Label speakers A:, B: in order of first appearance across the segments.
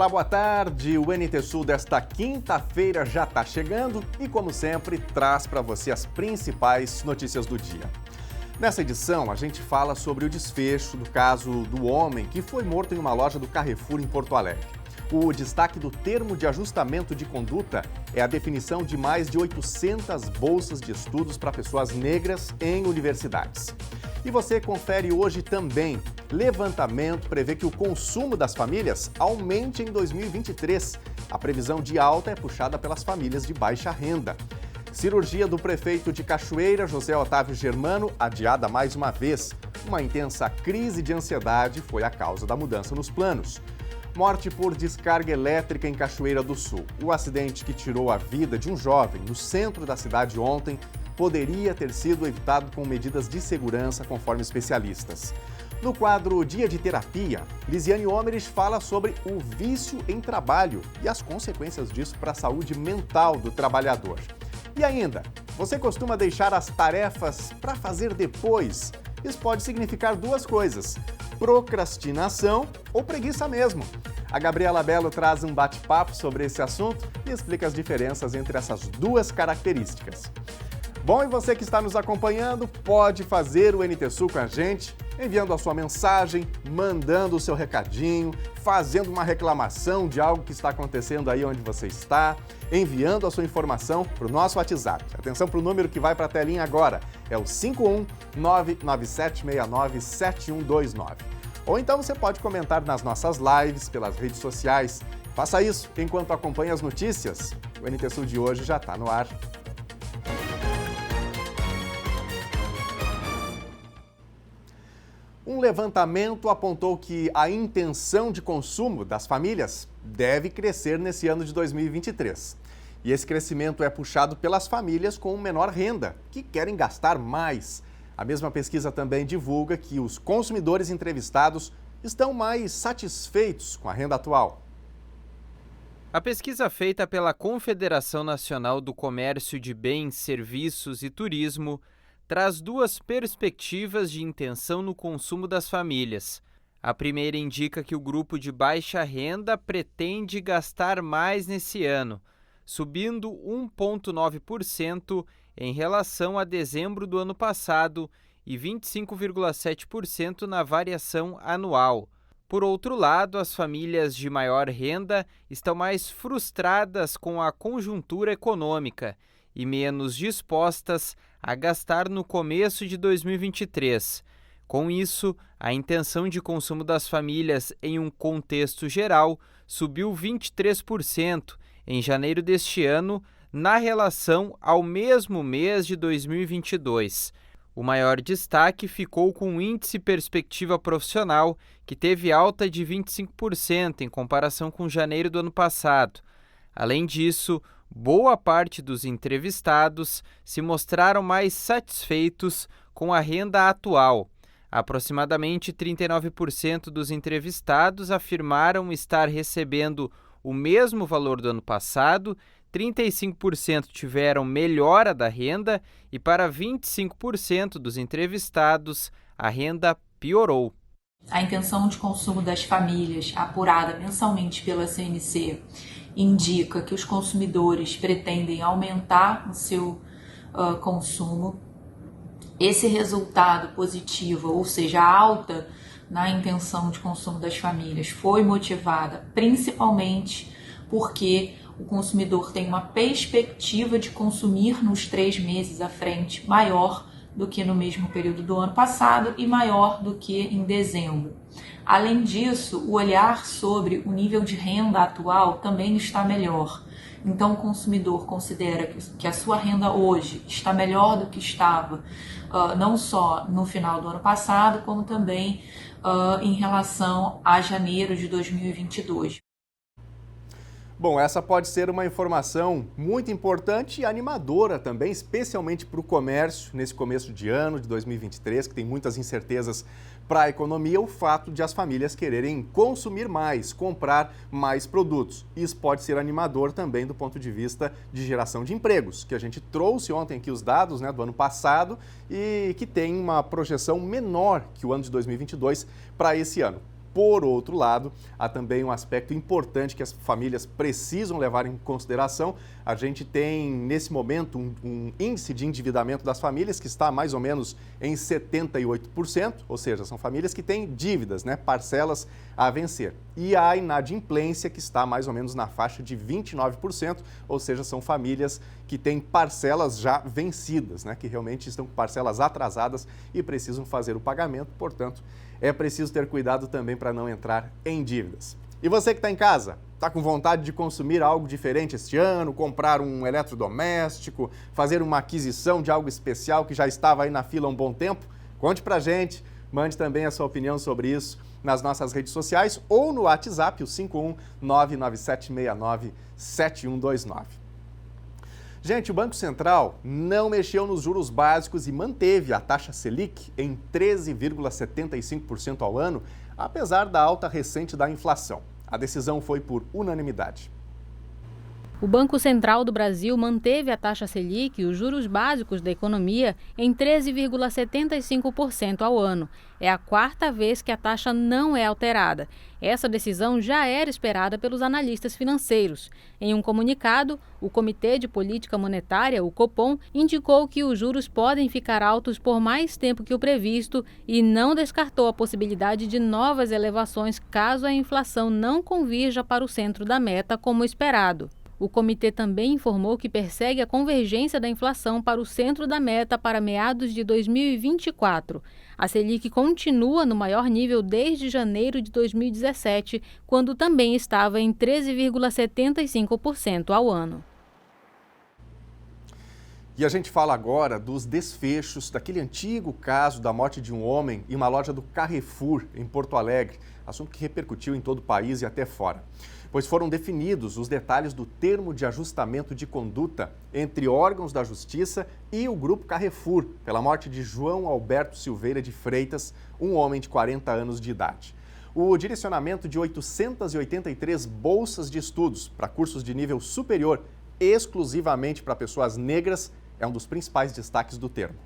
A: Olá, boa tarde. O NT Sul desta quinta-feira já está chegando e, como sempre, traz para você as principais notícias do dia. Nessa edição, a gente fala sobre o desfecho do caso do homem que foi morto em uma loja do Carrefour em Porto Alegre. O destaque do termo de ajustamento de conduta é a definição de mais de 800 bolsas de estudos para pessoas negras em universidades. E você confere hoje também. Levantamento prevê que o consumo das famílias aumente em 2023. A previsão de alta é puxada pelas famílias de baixa renda. Cirurgia do prefeito de Cachoeira, José Otávio Germano, adiada mais uma vez. Uma intensa crise de ansiedade foi a causa da mudança nos planos. Morte por descarga elétrica em Cachoeira do Sul. O acidente que tirou a vida de um jovem no centro da cidade ontem poderia ter sido evitado com medidas de segurança, conforme especialistas. No quadro Dia de Terapia, Lisiane Homeres fala sobre o vício em trabalho e as consequências disso para a saúde mental do trabalhador. E ainda, você costuma deixar as tarefas para fazer depois? Isso pode significar duas coisas: procrastinação ou preguiça mesmo. A Gabriela Belo traz um bate-papo sobre esse assunto e explica as diferenças entre essas duas características. Bom, e você que está nos acompanhando pode fazer o NT Sul com a gente, enviando a sua mensagem, mandando o seu recadinho, fazendo uma reclamação de algo que está acontecendo aí onde você está, enviando a sua informação para o nosso WhatsApp. Atenção para o número que vai para a telinha agora, é o 51997697129. Ou então você pode comentar nas nossas lives, pelas redes sociais. Faça isso enquanto acompanha as notícias. O NT Sul de hoje já está no ar. Um levantamento apontou que a intenção de consumo das famílias deve crescer nesse ano de 2023. E esse crescimento é puxado pelas famílias com menor renda, que querem gastar mais. A mesma pesquisa também divulga que os consumidores entrevistados estão mais satisfeitos com a renda atual.
B: A pesquisa feita pela Confederação Nacional do Comércio de Bens, Serviços e Turismo traz duas perspectivas de intenção no consumo das famílias. A primeira indica que o grupo de baixa renda pretende gastar mais nesse ano, subindo 1,9% em relação a dezembro do ano passado e 25,7% na variação anual. Por outro lado, as famílias de maior renda estão mais frustradas com a conjuntura econômica e menos dispostas a gastar no começo de 2023. Com isso, a intenção de consumo das famílias em um contexto geral subiu 23% em janeiro deste ano, na relação ao mesmo mês de 2022. O maior destaque ficou com o índice Perspectiva Profissional, que teve alta de 25% em comparação com janeiro do ano passado. Além disso, boa parte dos entrevistados se mostraram mais satisfeitos com a renda atual. Aproximadamente 39% dos entrevistados afirmaram estar recebendo o mesmo valor do ano passado, 35% tiveram melhora da renda e para 25% dos entrevistados a renda piorou.
C: A intenção de consumo das famílias, apurada mensalmente pela CNC, indica que os consumidores pretendem aumentar o seu consumo. Esse resultado positivo, ou seja, a alta na intenção de consumo das famílias, foi motivada principalmente porque o consumidor tem uma perspectiva de consumir nos 3 meses à frente maior do que no mesmo período do ano passado e maior do que em dezembro. Além disso, o olhar sobre o nível de renda atual também está melhor. Então, o consumidor considera que a sua renda hoje está melhor do que estava, não só no final do ano passado, como também em relação a janeiro de 2022.
A: Bom, essa pode ser uma informação muito importante e animadora também, especialmente para o comércio nesse começo de ano de 2023, que tem muitas incertezas para a economia, o fato de as famílias quererem consumir mais, comprar mais produtos. Isso pode ser animador também do ponto de vista de geração de empregos, que a gente trouxe ontem aqui os dados, do ano passado e que tem uma projeção menor que o ano de 2022 para esse ano. Por outro lado, há também um aspecto importante que as famílias precisam levar em consideração. A gente tem, nesse momento, um índice de endividamento das famílias que está mais ou menos em 78%, ou seja, são famílias que têm dívidas, né, parcelas a vencer. E a inadimplência, que está mais ou menos na faixa de 29%, ou seja, são famílias que têm parcelas já vencidas, né, que realmente estão com parcelas atrasadas e precisam fazer o pagamento, portanto, é preciso ter cuidado também para não entrar em dívidas. E você que está em casa, está com vontade de consumir algo diferente este ano, comprar um eletrodoméstico, fazer uma aquisição de algo especial que já estava aí na fila há um bom tempo? Conte para a gente, mande também a sua opinião sobre isso nas nossas redes sociais ou no WhatsApp, o 51997697129. Gente, o Banco Central não mexeu nos juros básicos e manteve a taxa Selic em 13,75% ao ano, apesar da alta recente da inflação. A decisão foi por unanimidade.
D: O Banco Central do Brasil manteve a taxa Selic e os juros básicos da economia em 13,75% ao ano. É a quarta vez que a taxa não é alterada. Essa decisão já era esperada pelos analistas financeiros. Em um comunicado, o Comitê de Política Monetária, o Copom, indicou que os juros podem ficar altos por mais tempo que o previsto e não descartou a possibilidade de novas elevações caso a inflação não convirja para o centro da meta como esperado. O comitê também informou que persegue a convergência da inflação para o centro da meta para meados de 2024. A Selic continua no maior nível desde janeiro de 2017, quando também estava em 13,75% ao ano.
A: E a gente fala agora dos desfechos daquele antigo caso da morte de um homem em uma loja do Carrefour, em Porto Alegre, assunto que repercutiu em todo o país e até fora. Pois foram definidos os detalhes do termo de ajustamento de conduta entre órgãos da Justiça e o Grupo Carrefour, pela morte de João Alberto Silveira de Freitas, um homem de 40 anos de idade. O direcionamento de 883 bolsas de estudos para cursos de nível superior, exclusivamente para pessoas negras, é um dos principais destaques do termo.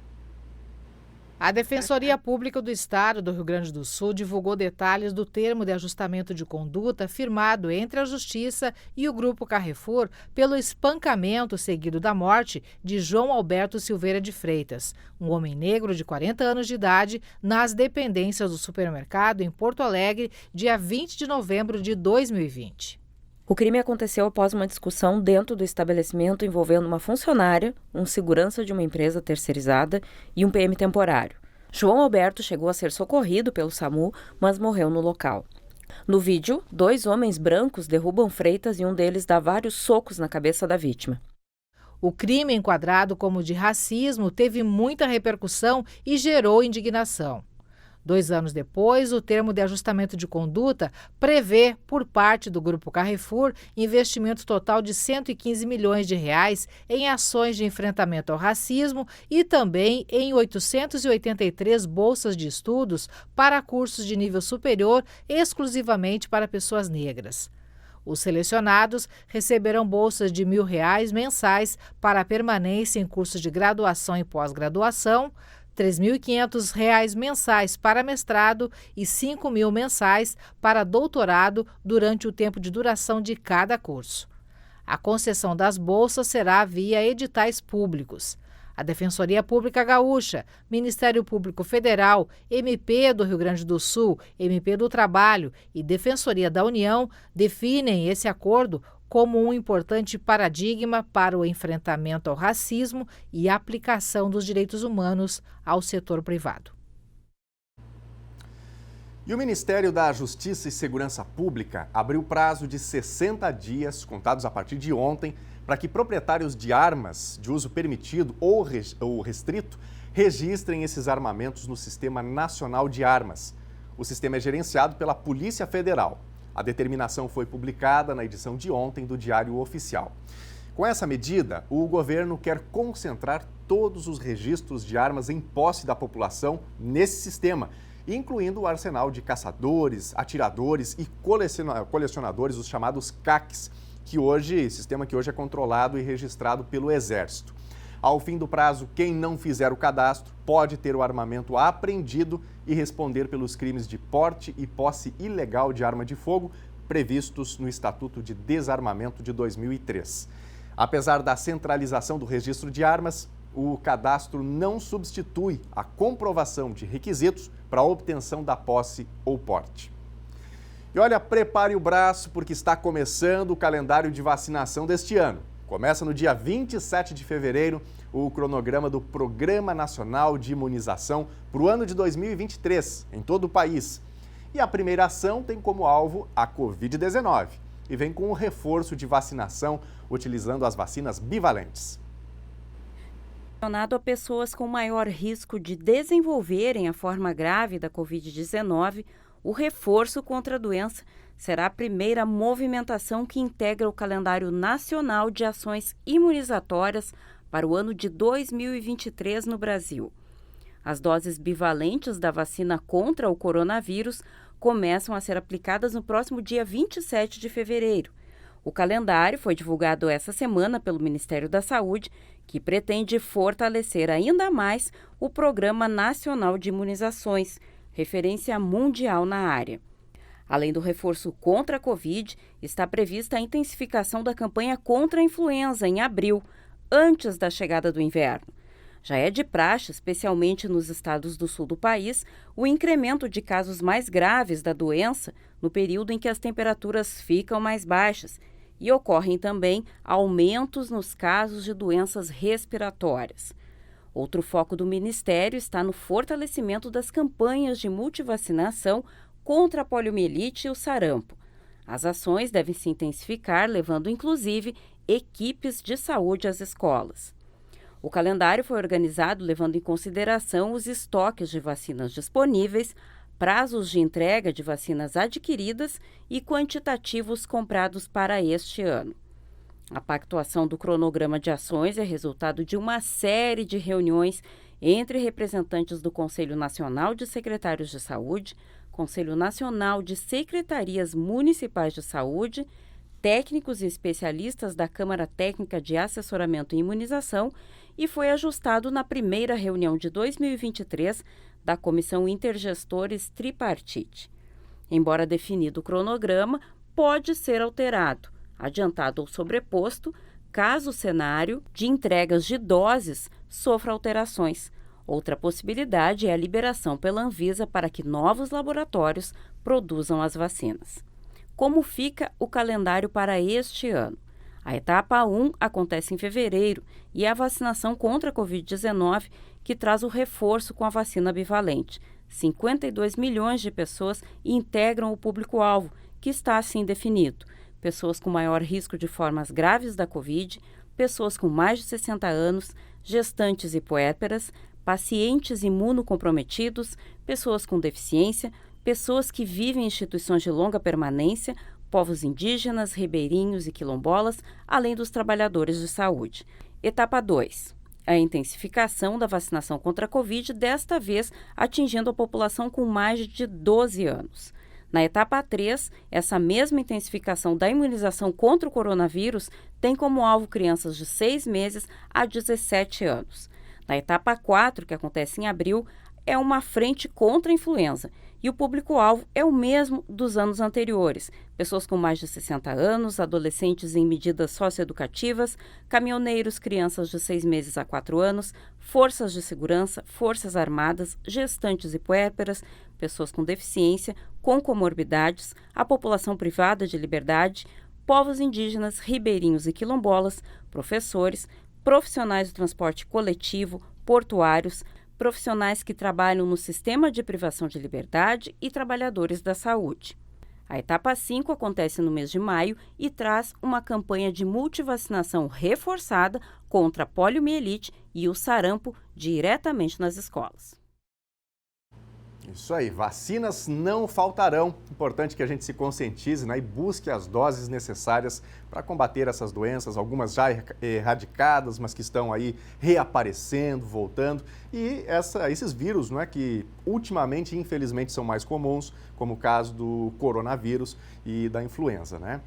E: A Defensoria Pública do Estado do Rio Grande do Sul divulgou detalhes do termo de ajustamento de conduta firmado entre a Justiça e o Grupo Carrefour pelo espancamento seguido da morte de João Alberto Silveira de Freitas, um homem negro de 40 anos de idade, nas dependências do supermercado em Porto Alegre, dia 20 de novembro de 2020.
F: O crime aconteceu após uma discussão dentro do estabelecimento envolvendo uma funcionária, um segurança de uma empresa terceirizada e um PM temporário. João Alberto chegou a ser socorrido pelo SAMU, mas morreu no local. No vídeo, 2 homens brancos derrubam Freitas e um deles dá vários socos na cabeça da vítima.
E: O crime, enquadrado como de racismo, teve muita repercussão e gerou indignação. 2 anos depois, o termo de ajustamento de conduta prevê, por parte do Grupo Carrefour, investimento total de R$ 115 milhões em ações de enfrentamento ao racismo e também em 883 bolsas de estudos para cursos de nível superior exclusivamente para pessoas negras. Os selecionados receberão bolsas de R$ 1.000 mensais para a permanência em cursos de graduação e pós-graduação, R$ 3.500 mensais para mestrado e R$ 5.000 mensais para doutorado durante o tempo de duração de cada curso. A concessão das bolsas será via editais públicos. A Defensoria Pública Gaúcha, Ministério Público Federal, MP do Rio Grande do Sul, MP do Trabalho e Defensoria da União definem esse acordo como um importante paradigma para o enfrentamento ao racismo e a aplicação dos direitos humanos ao setor privado.
A: E o Ministério da Justiça e Segurança Pública abriu prazo de 60 dias, contados a partir de ontem, para que proprietários de armas de uso permitido ou restrito registrem esses armamentos no Sistema Nacional de Armas. O sistema é gerenciado pela Polícia Federal. A determinação foi publicada na edição de ontem do Diário Oficial. Com essa medida, o governo quer concentrar todos os registros de armas em posse da população nesse sistema, incluindo o arsenal de caçadores, atiradores e colecionadores, os chamados CACs, sistema que hoje é controlado e registrado pelo Exército. Ao fim do prazo, quem não fizer o cadastro pode ter o armamento apreendido e responder pelos crimes de porte e posse ilegal de arma de fogo previstos no Estatuto de Desarmamento de 2003. Apesar da centralização do registro de armas, o cadastro não substitui a comprovação de requisitos para a obtenção da posse ou porte. E olha, prepare o braço porque está começando o calendário de vacinação deste ano. Começa no dia 27 de fevereiro o cronograma do Programa Nacional de Imunização para o ano de 2023, em todo o país. E a primeira ação tem como alvo a Covid-19 e vem com um reforço de vacinação utilizando as vacinas bivalentes.
F: Relacionado a pessoas com maior risco de desenvolverem a forma grave da Covid-19, o reforço contra a doença será a primeira movimentação que integra o calendário nacional de ações imunizatórias para o ano de 2023 no Brasil. As doses bivalentes da vacina contra o coronavírus começam a ser aplicadas no próximo dia 27 de fevereiro. O calendário foi divulgado essa semana pelo Ministério da Saúde, que pretende fortalecer ainda mais o Programa Nacional de Imunizações, referência mundial na área. Além do reforço contra a Covid, está prevista a intensificação da campanha contra a influenza em abril, antes da chegada do inverno. Já é de praxe, especialmente nos estados do sul do país, o incremento de casos mais graves da doença no período em que as temperaturas ficam mais baixas e ocorrem também aumentos nos casos de doenças respiratórias. Outro foco do Ministério está no fortalecimento das campanhas de multivacinação contra a poliomielite e o sarampo. As ações devem se intensificar, levando inclusive equipes de saúde às escolas. O calendário foi organizado levando em consideração os estoques de vacinas disponíveis, prazos de entrega de vacinas adquiridas e quantitativos comprados para este ano. A pactuação do cronograma de ações é resultado de uma série de reuniões entre representantes do Conselho Nacional de Secretários de Saúde, Conselho Nacional de Secretarias Municipais de Saúde, técnicos e especialistas da Câmara Técnica de Assessoramento em Imunização e foi ajustado na primeira reunião de 2023 da Comissão Intergestores Tripartite. Embora definido o cronograma, pode ser alterado, adiantado ou sobreposto, caso o cenário de entregas de doses sofra alterações. Outra possibilidade é a liberação pela Anvisa para que novos laboratórios produzam as vacinas. Como fica o calendário para este ano? A etapa 1 acontece em fevereiro e é a vacinação contra a Covid-19 que traz o reforço com a vacina bivalente. 52 milhões de pessoas integram o público-alvo, que está assim definido. Pessoas com maior risco de formas graves da Covid, pessoas com mais de 60 anos, gestantes e puérperas, pacientes imunocomprometidos, pessoas com deficiência, pessoas que vivem em instituições de longa permanência, povos indígenas, ribeirinhos e quilombolas, além dos trabalhadores de saúde. Etapa 2. A intensificação da vacinação contra a Covid, desta vez atingindo a população com mais de 12 anos. Na etapa 3, essa mesma intensificação da imunização contra o coronavírus tem como alvo crianças de 6 meses a 17 anos. Na etapa 4, que acontece em abril, é uma frente contra a influenza e o público-alvo é o mesmo dos anos anteriores. Pessoas com mais de 60 anos, adolescentes em medidas socioeducativas, caminhoneiros, crianças de 6 meses a 4 anos, forças de segurança, forças armadas, gestantes e puérperas, pessoas com deficiência, com comorbidades, a população privada de liberdade, povos indígenas, ribeirinhos e quilombolas, professores, profissionais do transporte coletivo, portuários, profissionais que trabalham no sistema de privação de liberdade e trabalhadores da saúde. A etapa 5 acontece no mês de maio e traz uma campanha de multivacinação reforçada contra a poliomielite e o sarampo diretamente nas escolas.
A: Isso aí, vacinas não faltarão. Importante que a gente se conscientize, né, e busque as doses necessárias para combater essas doenças, algumas já erradicadas, mas que estão aí reaparecendo, voltando. E esses vírus, não é, que ultimamente, infelizmente, são mais comuns, como o caso do coronavírus e da influenza, né?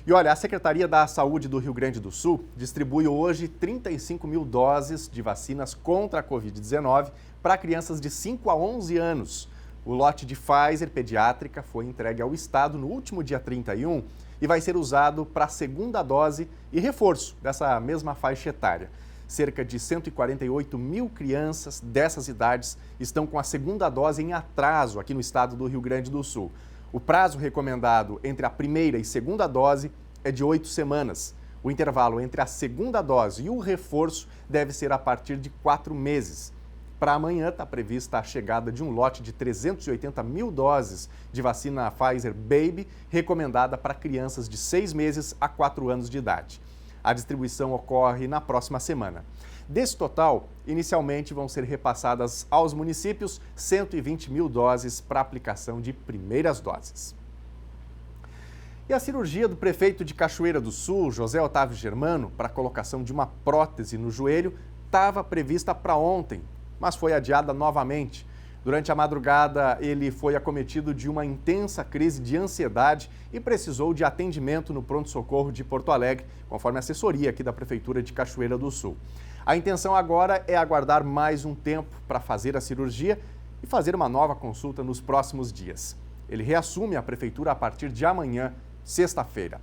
A: E olha, a Secretaria da Saúde do Rio Grande do Sul distribui hoje 35 mil doses de vacinas contra a Covid-19 para crianças de 5 a 11 anos. O lote de Pfizer pediátrica foi entregue ao estado no último dia 31 e vai ser usado para a segunda dose e reforço dessa mesma faixa etária. Cerca de 148 mil crianças dessas idades estão com a segunda dose em atraso aqui no estado do Rio Grande do Sul. O prazo recomendado entre a primeira e segunda dose é de 8 semanas. O intervalo entre a segunda dose e o reforço deve ser a partir de 4 meses. Para amanhã está prevista a chegada de um lote de 380 mil doses de vacina Pfizer Baby, recomendada para crianças de 6 meses a 4 anos de idade. A distribuição ocorre na próxima semana. Desse total, inicialmente vão ser repassadas aos municípios 120 mil doses para aplicação de primeiras doses. E a cirurgia do prefeito de Cachoeira do Sul, José Otávio Germano, para a colocação de uma prótese no joelho, estava prevista para ontem, mas foi adiada novamente. Durante a madrugada, ele foi acometido de uma intensa crise de ansiedade e precisou de atendimento no pronto-socorro de Porto Alegre, conforme a assessoria aqui da Prefeitura de Cachoeira do Sul. A intenção agora é aguardar mais um tempo para fazer a cirurgia e fazer uma nova consulta nos próximos dias. Ele reassume a Prefeitura a partir de amanhã, sexta-feira.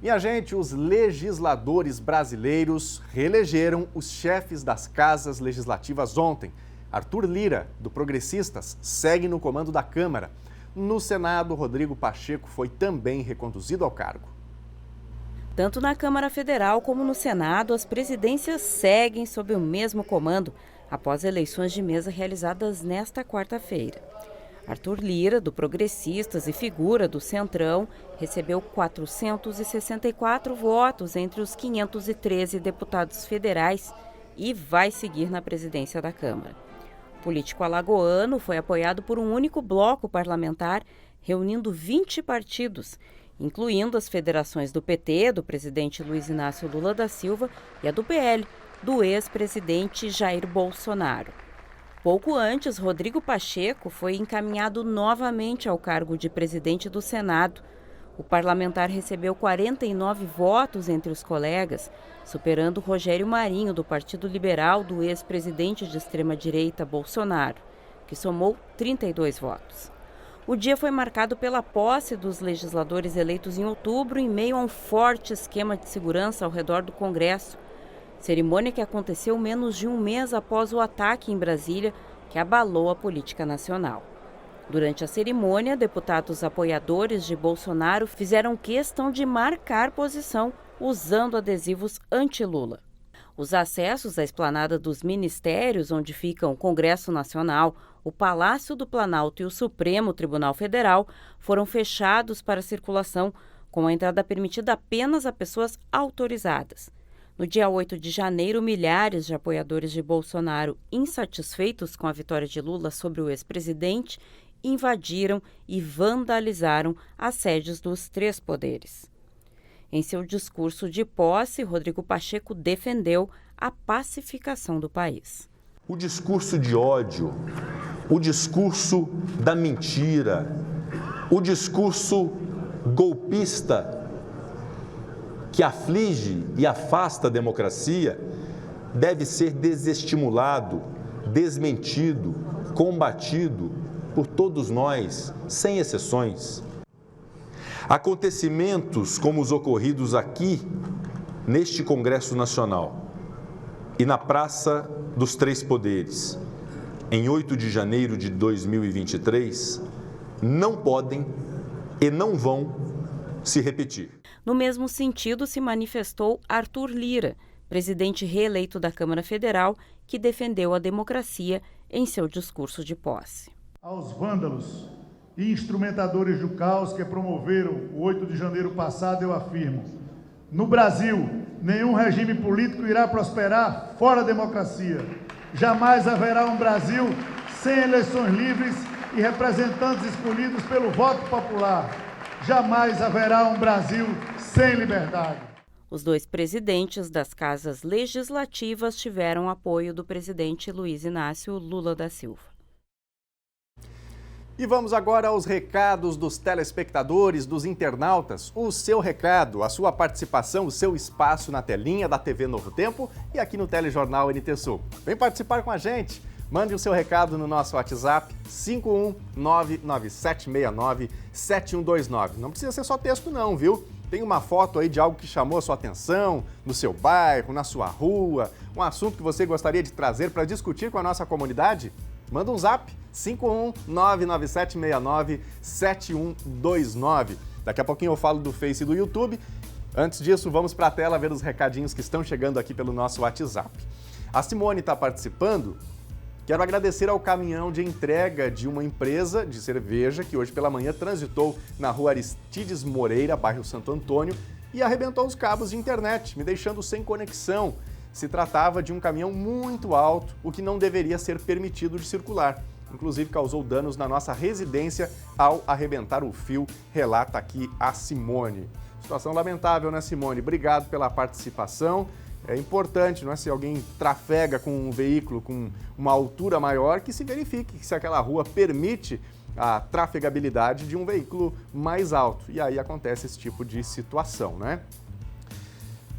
A: Minha gente, os legisladores brasileiros reelegeram os chefes das casas legislativas ontem. Arthur Lira, do Progressistas, segue no comando da Câmara. No Senado, Rodrigo Pacheco foi também reconduzido ao cargo.
F: Tanto na Câmara Federal como no Senado, as presidências seguem sob o mesmo comando após eleições de mesa realizadas nesta quarta-feira. Arthur Lira, do Progressistas e figura do Centrão, recebeu 464 votos entre os 513 deputados federais e vai seguir na presidência da Câmara. O político alagoano foi apoiado por um único bloco parlamentar, reunindo 20 partidos, incluindo as federações do PT, do presidente Luiz Inácio Lula da Silva, e a do PL, do ex-presidente Jair Bolsonaro. Pouco antes, Rodrigo Pacheco foi encaminhado novamente ao cargo de presidente do Senado. O parlamentar recebeu 49 votos entre os colegas, superando Rogério Marinho, do Partido Liberal, do ex-presidente de extrema-direita Bolsonaro, que somou 32 votos. O dia foi marcado pela posse dos legisladores eleitos em outubro em meio a um forte esquema de segurança ao redor do Congresso. Cerimônia que aconteceu menos de um mês após o ataque em Brasília, que abalou a política nacional. Durante a cerimônia, deputados apoiadores de Bolsonaro fizeram questão de marcar posição usando adesivos anti-Lula. Os acessos à esplanada dos ministérios, onde ficam o Congresso Nacional, o Palácio do Planalto e o Supremo Tribunal Federal, foram fechados para circulação, com a entrada permitida apenas a pessoas autorizadas. No dia 8 de janeiro, milhares de apoiadores de Bolsonaro, insatisfeitos com a vitória de Lula sobre o ex-presidente, invadiram e vandalizaram as sedes dos três poderes. Em seu discurso de posse, Rodrigo Pacheco defendeu a pacificação do país.
G: O discurso de ódio, o discurso da mentira, o discurso golpista que aflige e afasta a democracia deve ser desestimulado, desmentido, combatido por todos nós, sem exceções. Acontecimentos como os ocorridos aqui, neste Congresso Nacional e na Praça dos Três Poderes, em 8 de janeiro de 2023, não podem e não vão se repetir.
F: No mesmo sentido, se manifestou Arthur Lira, presidente reeleito da Câmara Federal, que defendeu a democracia em seu discurso de posse.
H: Aos vândalos e instrumentadores do caos que promoveram o 8 de janeiro passado, eu afirmo: no Brasil, nenhum regime político irá prosperar fora a democracia. Jamais haverá um Brasil sem eleições livres e representantes escolhidos pelo voto popular. Jamais haverá um Brasil sem liberdade.
F: Os dois presidentes das casas legislativas tiveram apoio do presidente Luiz Inácio Lula da Silva.
A: E vamos agora aos recados dos telespectadores, dos internautas. O seu recado, a sua participação, o seu espaço na telinha da TV Novo Tempo e aqui no Telejornal NT Sul. Vem participar com a gente. Mande o seu recado no nosso WhatsApp 51997697129. Não precisa ser só texto não, viu? Tem uma foto aí de algo que chamou a sua atenção, no seu bairro, na sua rua, um assunto que você gostaria de trazer para discutir com a nossa comunidade? Manda um zap 51997697129. Daqui a pouquinho eu falo do Face e do YouTube. Antes disso, vamos para a tela ver os recadinhos que estão chegando aqui pelo nosso WhatsApp. A Simone está participando. Quero agradecer ao caminhão de entrega de uma empresa de cerveja que hoje pela manhã transitou na rua Aristides Moreira, bairro Santo Antônio, e arrebentou os cabos de internet, me deixando sem conexão. Se tratava de um caminhão muito alto, o que não deveria ser permitido de circular. Inclusive causou danos na nossa residência ao arrebentar o fio, relata aqui a Simone. Situação lamentável, né, Simone? Obrigado pela participação. É importante, não é? Se alguém trafega com um veículo com uma altura maior, que se verifique se aquela rua permite a trafegabilidade de um veículo mais alto. E aí acontece esse tipo de situação, né?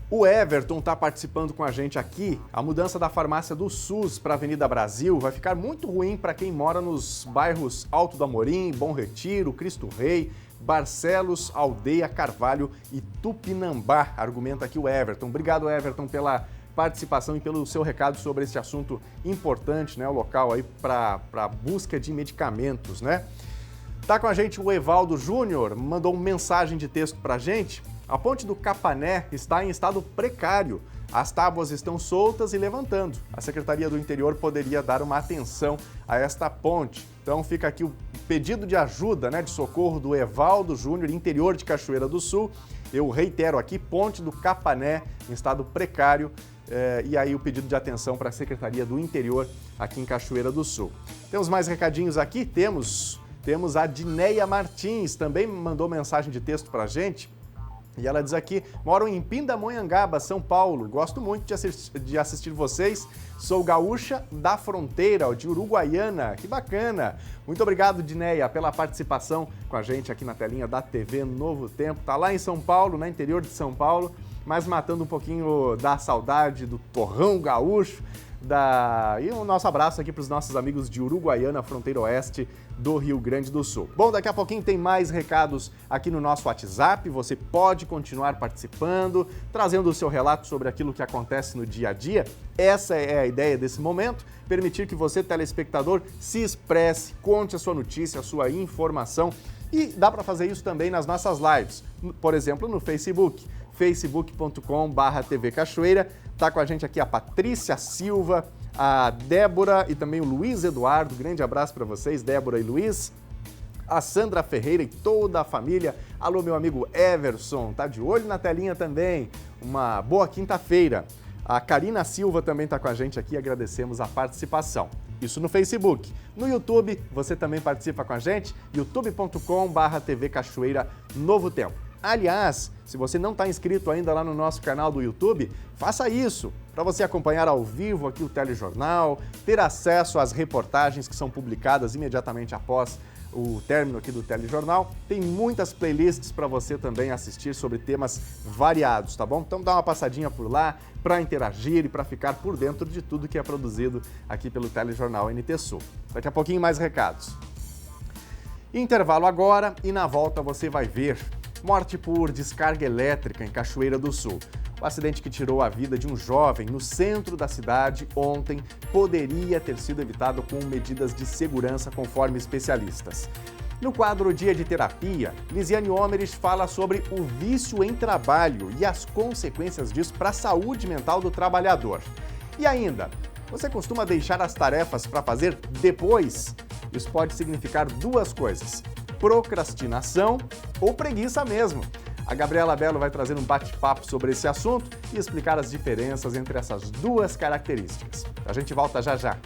A: O Everton está participando com a gente aqui. A mudança da farmácia do SUS para a Avenida Brasil vai ficar muito ruim para quem mora nos bairros Alto do Amorim, Bom Retiro, Cristo Rei, Barcelos, Aldeia, Carvalho e Tupinambá, argumenta aqui o Everton. Obrigado, Everton, pela participação e pelo seu recado sobre esse assunto importante, né? O local aí para busca de medicamentos, né? Tá com a gente o Evaldo Júnior, mandou uma mensagem de texto para a gente. A ponte do Capané está em estado precário. As tábuas estão soltas e levantando. A Secretaria do Interior poderia dar uma atenção a esta ponte. Então fica aqui o pedido de ajuda, né, de socorro do Evaldo Júnior, interior de Cachoeira do Sul. Eu reitero aqui, ponte do Capané em estado precário. E aí o pedido de atenção para a Secretaria do Interior aqui em Cachoeira do Sul. Temos mais recadinhos aqui? Temos a Dineia Martins, também mandou mensagem de texto para a gente. E ela diz aqui, moro em Pindamonhangaba, São Paulo. Gosto muito de assistir vocês. Sou gaúcha da fronteira, de Uruguaiana. Que bacana! Muito obrigado, Dineia, pela participação com a gente aqui na telinha da TV Novo Tempo. Tá lá em São Paulo, no interior de São Paulo, mas matando um pouquinho da saudade do torrão gaúcho. E um nosso abraço aqui para os nossos amigos de Uruguaiana, fronteira oeste do Rio Grande do Sul. Bom, daqui a pouquinho tem mais recados aqui no nosso WhatsApp. Você pode continuar participando, trazendo o seu relato sobre aquilo que acontece no dia a dia. Essa é a ideia desse momento, permitir que você, telespectador, se expresse, conte a sua notícia, a sua informação. E dá para fazer isso também nas nossas lives, por exemplo, no Facebook, facebook.com/TV Cachoeira. Tá com a gente aqui a Patrícia Silva, a Débora e também o Luiz Eduardo. Grande abraço para vocês, Débora e Luiz. A Sandra Ferreira e toda a família. Alô, meu amigo Everson, tá de olho na telinha também. Uma boa quinta-feira. A Karina Silva também tá com a gente aqui, agradecemos a participação. Isso no Facebook. No YouTube, você também participa com a gente, youtube.com/TV Cachoeira Novo Tempo. Aliás, se você não está inscrito ainda lá no nosso canal do YouTube, faça isso para você acompanhar ao vivo aqui o telejornal, ter acesso às reportagens que são publicadas imediatamente após o término aqui do telejornal. Tem muitas playlists para você também assistir sobre temas variados, tá bom? Então dá uma passadinha por lá para interagir e para ficar por dentro de tudo que é produzido aqui pelo telejornal NT Sul. Daqui a pouquinho mais recados. Intervalo agora e na volta você vai ver morte por descarga elétrica em Cachoeira do Sul. O acidente que tirou a vida de um jovem no centro da cidade ontem poderia ter sido evitado com medidas de segurança, conforme especialistas. No quadro Dia de Terapia, Lisiane Homeres fala sobre o vício em trabalho e as consequências disso para a saúde mental do trabalhador. E ainda, você costuma deixar as tarefas para fazer depois? Isso pode significar duas coisas: procrastinação ou preguiça mesmo. A Gabriela Belo vai trazer um bate-papo sobre esse assunto e explicar as diferenças entre essas duas características. A gente volta já já.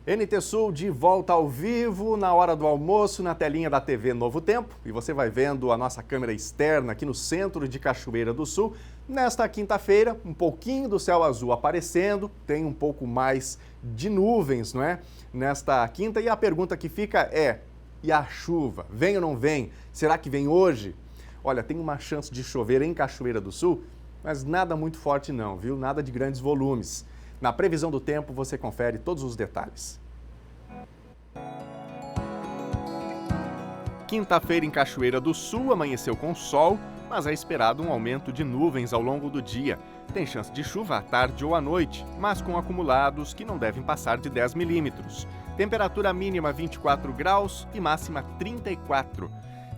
A: NT Sul de volta ao vivo, na hora do almoço, na telinha da TV Novo Tempo. E você vai vendo a nossa câmera externa aqui no centro de Cachoeira do Sul. Nesta quinta-feira, um pouquinho do céu azul aparecendo, tem um pouco mais de nuvens, não é? Nesta quinta, e a pergunta que fica é, e a chuva? Vem ou não vem? Será que vem hoje? Olha, tem uma chance de chover em Cachoeira do Sul, mas nada muito forte não, viu? Nada de grandes volumes. Na previsão do tempo, você confere todos os detalhes. Quinta-feira em Cachoeira do Sul amanheceu com sol, mas é esperado um aumento de nuvens ao longo do dia. Tem chance de chuva à tarde ou à noite, mas com acumulados que não devem passar de 10 milímetros. Temperatura mínima 24 graus e máxima 34.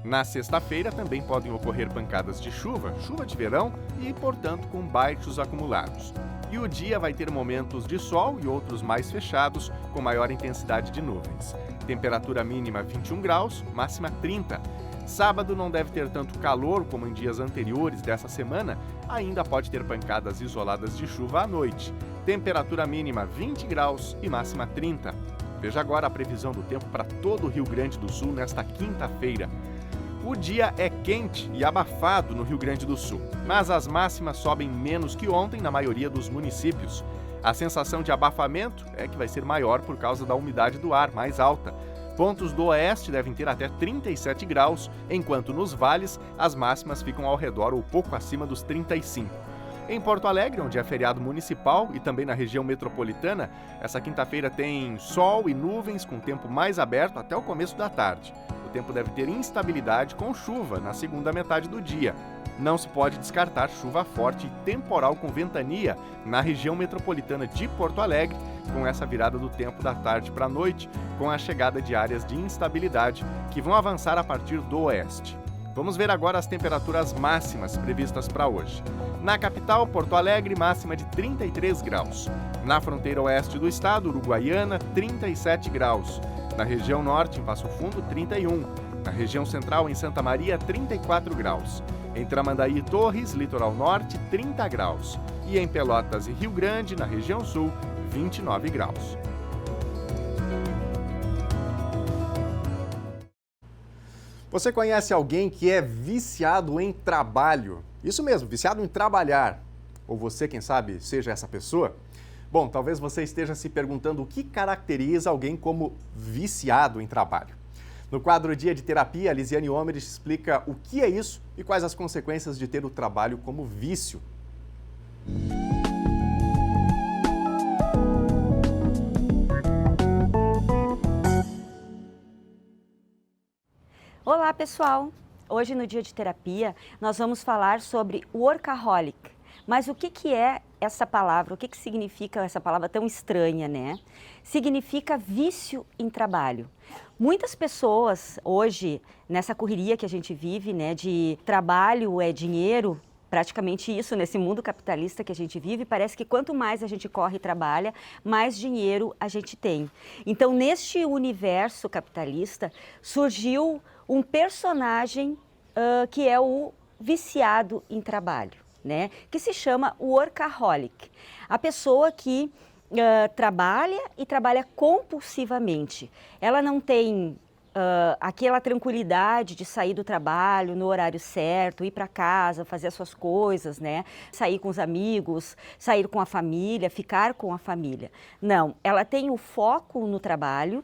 A: Na sexta-feira também podem ocorrer pancadas de chuva, chuva de verão e, portanto, com baixos acumulados. E o dia vai ter momentos de sol e outros mais fechados, com maior intensidade de nuvens. Temperatura mínima 21 graus, máxima 30. Sábado não deve ter tanto calor como em dias anteriores dessa semana, ainda pode ter pancadas isoladas de chuva à noite. Temperatura mínima 20 graus e máxima 30. Veja agora a previsão do tempo para todo o Rio Grande do Sul nesta quinta-feira. O dia é quente e abafado no Rio Grande do Sul, mas as máximas sobem menos que ontem na maioria dos municípios. A sensação de abafamento é que vai ser maior por causa da umidade do ar mais alta. Pontos do oeste devem ter até 37 graus, enquanto nos vales as máximas ficam ao redor ou pouco acima dos 35. Em Porto Alegre, onde é feriado municipal, e também na região metropolitana, essa quinta-feira tem sol e nuvens com tempo mais aberto até o começo da tarde. O tempo deve ter instabilidade com chuva na segunda metade do dia. Não se pode descartar chuva forte e temporal com ventania na região metropolitana de Porto Alegre, com essa virada do tempo da tarde para a noite, com a chegada de áreas de instabilidade que vão avançar a partir do oeste. Vamos ver agora as temperaturas máximas previstas para hoje. Na capital, Porto Alegre, máxima de 33 graus. Na fronteira oeste do estado, Uruguaiana, 37 graus. Na região norte, em Passo Fundo, 31. Na região central, em Santa Maria, 34 graus. Em Tramandaí e Torres, litoral norte, 30 graus. E em Pelotas e Rio Grande, na região sul, 29 graus. Você conhece alguém que é viciado em trabalho? Isso mesmo, viciado em trabalhar. Ou você, quem sabe, seja essa pessoa? Bom, talvez você esteja se perguntando o que caracteriza alguém como viciado em trabalho. No quadro Dia de Terapia, a Lisiane Omerich explica o que é isso e quais as consequências de ter o trabalho como vício.
I: Olá, pessoal! Hoje no Dia de Terapia nós vamos falar sobre workaholic. Mas o que é essa palavra? O que significa essa palavra tão estranha, né? Significa vício em trabalho. Muitas pessoas hoje, nessa correria que a gente vive, né, de trabalho é dinheiro, praticamente isso, nesse mundo capitalista que a gente vive, parece que quanto mais a gente corre e trabalha, mais dinheiro a gente tem. Então, neste universo capitalista, surgiu um personagem que é o viciado em trabalho, né? Que se chama workaholic. A pessoa que trabalha e trabalha compulsivamente. Ela não tem aquela tranquilidade de sair do trabalho no horário certo, ir para casa, fazer as suas coisas, né? Sair com os amigos, sair com a família, ficar com a família. Não, ela tem o foco no trabalho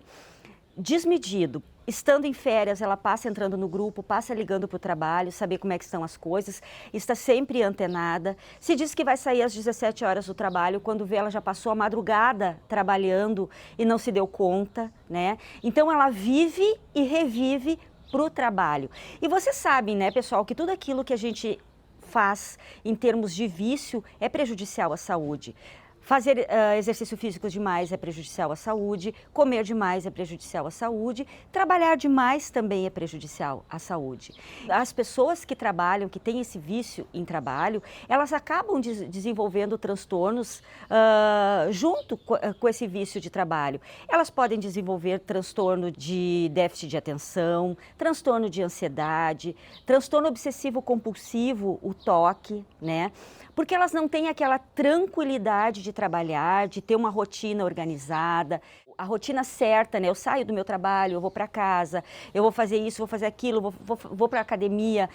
I: desmedido. Estando em férias, ela passa entrando no grupo, passa ligando para o trabalho, saber como é que estão as coisas, está sempre antenada. Se diz que vai sair às 17 horas do trabalho, quando vê ela já passou a madrugada trabalhando e não se deu conta, né? Então ela vive e revive para o trabalho. E vocês sabem, né, pessoal, que tudo aquilo que a gente faz em termos de vício é prejudicial à saúde. Fazer exercício físico demais é prejudicial à saúde, comer demais é prejudicial à saúde, trabalhar demais também é prejudicial à saúde. As pessoas que trabalham, que têm esse vício em trabalho, elas acabam desenvolvendo transtornos junto com esse vício de trabalho. Elas podem desenvolver transtorno de déficit de atenção, transtorno de ansiedade, transtorno obsessivo compulsivo, o TOC, né? Porque elas não têm aquela tranquilidade de trabalhar, de ter uma rotina organizada. a rotina certa, né? Eu saio do meu trabalho, eu vou para casa, eu vou fazer isso, vou fazer aquilo, vou para a academia,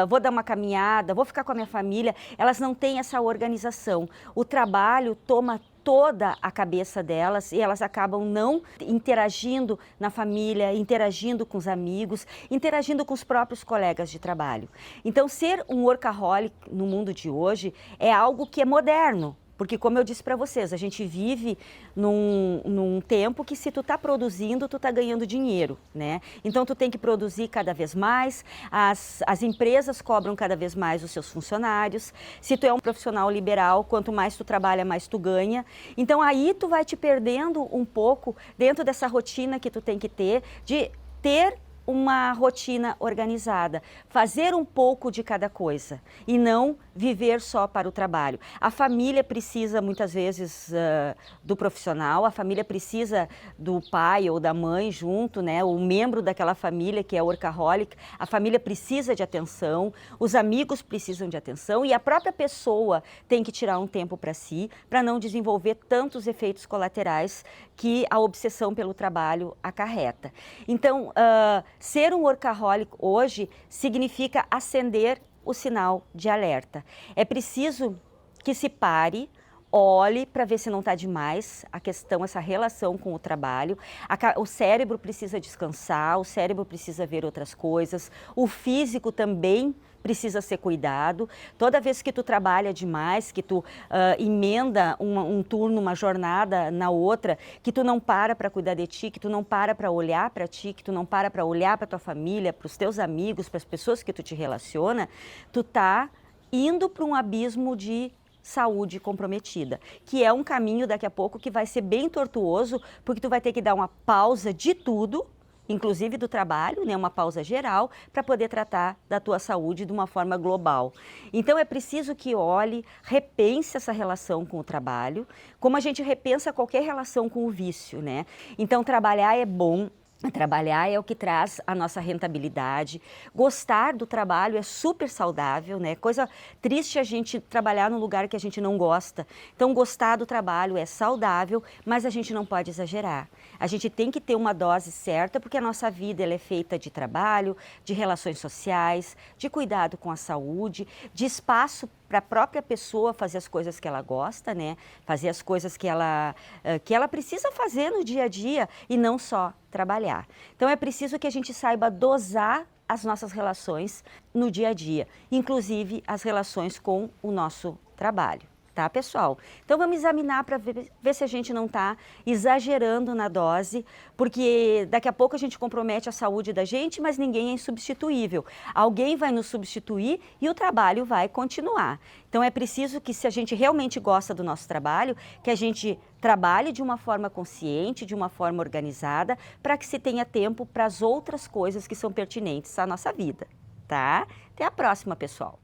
I: vou dar uma caminhada, vou ficar com a minha família. Elas não têm essa organização. O trabalho toma toda a cabeça delas e elas acabam não interagindo na família, interagindo com os amigos, interagindo com os próprios colegas de trabalho. Então, ser um workaholic no mundo de hoje é algo que é moderno. Porque, como eu disse para vocês, a gente vive num tempo que se tu tá produzindo, tu tá ganhando dinheiro, né? Então, tu tem que produzir cada vez mais, as empresas cobram cada vez mais os seus funcionários. Se tu é um profissional liberal, quanto mais tu trabalha, mais tu ganha. Então, aí tu vai te perdendo um pouco dentro dessa rotina que tu tem que ter, de ter uma rotina organizada, fazer um pouco de cada coisa e não viver só para o trabalho. A família precisa muitas vezes do profissional, a família precisa do pai ou da mãe junto, né? O membro daquela família que é workaholic, a família precisa de atenção, os amigos precisam de atenção e a própria pessoa tem que tirar um tempo para si, para não desenvolver tantos efeitos colaterais que a obsessão pelo trabalho acarreta. Então, ser um workaholic hoje significa acender o sinal de alerta. É preciso que se pare, olhe para ver se não está demais a questão, essa relação com o trabalho. O cérebro precisa descansar, o cérebro precisa ver outras coisas, o físico também precisa ser cuidado. Toda vez que tu trabalha demais, que tu emenda um turno, uma jornada na outra, que tu não para cuidar de ti, que tu não para olhar para ti, que tu não para olhar para tua família, para os teus amigos, para as pessoas que tu te relaciona, tu tá indo para um abismo de saúde comprometida, que é um caminho daqui a pouco que vai ser bem tortuoso, porque tu vai ter que dar uma pausa de tudo, inclusive do trabalho, né, uma pausa geral, para poder tratar da tua saúde de uma forma global. Então é preciso que olhe, repense essa relação com o trabalho, como a gente repensa qualquer relação com o vício, né? Então trabalhar é bom. Trabalhar é o que traz a nossa rentabilidade. Gostar do trabalho é super saudável, né? Coisa triste a gente trabalhar num lugar que a gente não gosta. Então, gostar do trabalho é saudável, mas a gente não pode exagerar. A gente tem que ter uma dose certa, porque a nossa vida ela é feita de trabalho, de relações sociais, de cuidado com a saúde, de espaço para a própria pessoa fazer as coisas que ela gosta, né? Fazer as coisas que ela precisa fazer no dia a dia e não só trabalhar. Então é preciso que a gente saiba dosar as nossas relações no dia a dia, inclusive as relações com o nosso trabalho. Tá, pessoal? Então vamos examinar para ver se a gente não está exagerando na dose, porque daqui a pouco a gente compromete a saúde da gente, mas ninguém é insubstituível. Alguém vai nos substituir e o trabalho vai continuar. Então é preciso que, se a gente realmente gosta do nosso trabalho, que a gente trabalhe de uma forma consciente, de uma forma organizada, para que se tenha tempo para as outras coisas que são pertinentes à nossa vida, tá? Até a próxima, pessoal!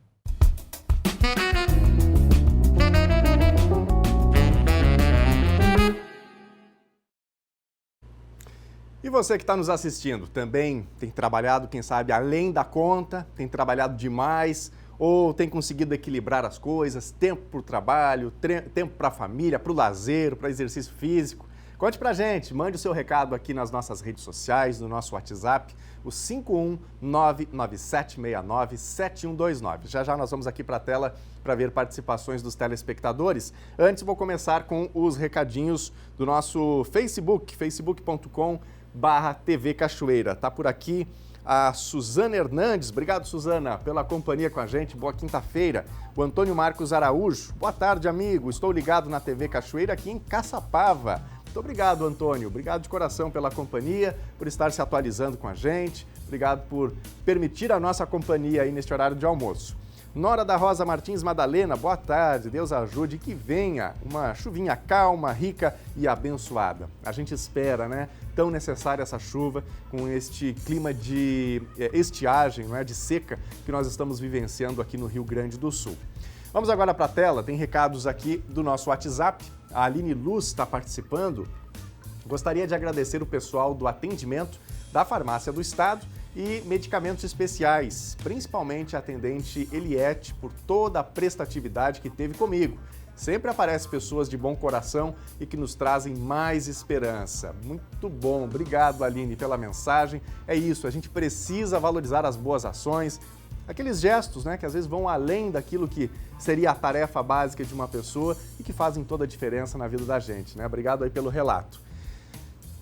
A: E você que está nos assistindo, também tem trabalhado, quem sabe, além da conta, tem trabalhado demais ou tem conseguido equilibrar as coisas, tempo para o trabalho, tempo para a família, para o lazer, para o exercício físico? Conte pra gente, mande o seu recado aqui nas nossas redes sociais, no nosso WhatsApp, o 51997697129. Já já nós vamos aqui para a tela para ver participações dos telespectadores. Antes vou começar com os recadinhos do nosso Facebook, facebook.com/TV Cachoeira. Tá por aqui a Suzana Hernandes. Obrigado, Suzana, pela companhia com a gente. Boa quinta-feira. O Antônio Marcos Araújo. Boa tarde, amigo. Estou ligado na TV Cachoeira aqui em Caçapava. Muito obrigado, Antônio. Obrigado de coração pela companhia, por estar se atualizando com a gente. Obrigado por permitir a nossa companhia aí neste horário de almoço. Nora da Rosa Martins Madalena, boa tarde. Deus ajude que venha uma chuvinha calma, rica e abençoada. A gente espera, né? Tão necessária essa chuva com este clima de estiagem, não é? De seca que nós estamos vivenciando aqui no Rio Grande do Sul. Vamos agora para a tela, tem recados aqui do nosso WhatsApp. A Aline Luz está participando. Gostaria de agradecer o pessoal do atendimento da Farmácia do Estado e Medicamentos Especiais, principalmente a atendente Eliette, por toda a prestatividade que teve comigo. sempre aparecem pessoas de bom coração e que nos trazem mais esperança. Muito bom, obrigado Aline pela mensagem. É isso, a gente precisa valorizar as boas ações, aqueles gestos, né, que às vezes vão além daquilo que seria a tarefa básica de uma pessoa e que fazem toda a diferença na vida da gente, né? Obrigado aí pelo relato.